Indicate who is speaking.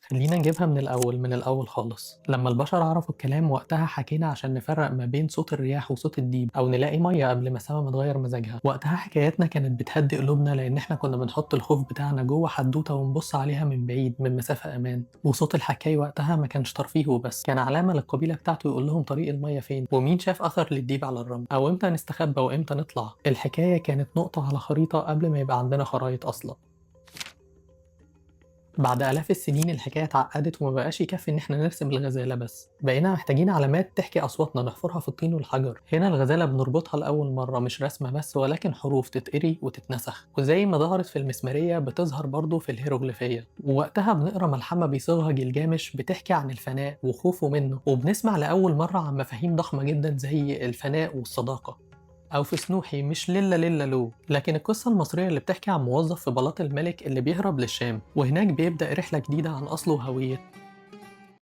Speaker 1: خلينا نجيبها من الأول خالص. لما البشر عرفوا الكلام وقتها حكينا عشان نفرق ما بين صوت الرياح وصوت الديب، أو نلاقي مية قبل ما السما تغير مزاجها. وقتها حكاياتنا كانت بتهدي قلوبنا، لأن احنا كنا بنحط الخوف بتاعنا جوه حدوتة ونبص عليها من بعيد من مسافة أمان. وصوت الحكاي وقتها ما كانش ترفيه وبس، كان علامة للقبيلة بتاعته يقول لهم طريق المية فين، ومين شاف أثر للديب على الرمل، أو إمتى نستخبى وإمتى نطلع. الحكاية كانت نقطة على خريطة قبل ما يبقى عندنا خرايط أصلا. بعد آلاف السنين الحكاية اتعقدت وما بقاش يكفي إن إحنا نرسم الغزالة بس، بقينا محتاجين علامات تحكي أصواتنا نحفرها في الطين والحجر. هنا الغزالة بنربطها لأول مرة مش رسمة بس، ولكن حروف تتقري وتتنسخ، وزي ما ظهرت في المسمارية بتظهر برضه في الهيروغليفية. ووقتها بنقرا ملحمة بيصيغها جلجامش بتحكي عن الفناء وخوفه منه، وبنسمع لأول مرة عن مفاهيم ضخمة جدا زي الفناء والصداقة. أو في سنوحي مش ليلا ليلا لو، لكن القصة المصرية اللي بتحكي عن موظف في بلاط الملك اللي بيهرب للشام، وهناك بيبدأ رحلة جديدة عن أصله وهويته.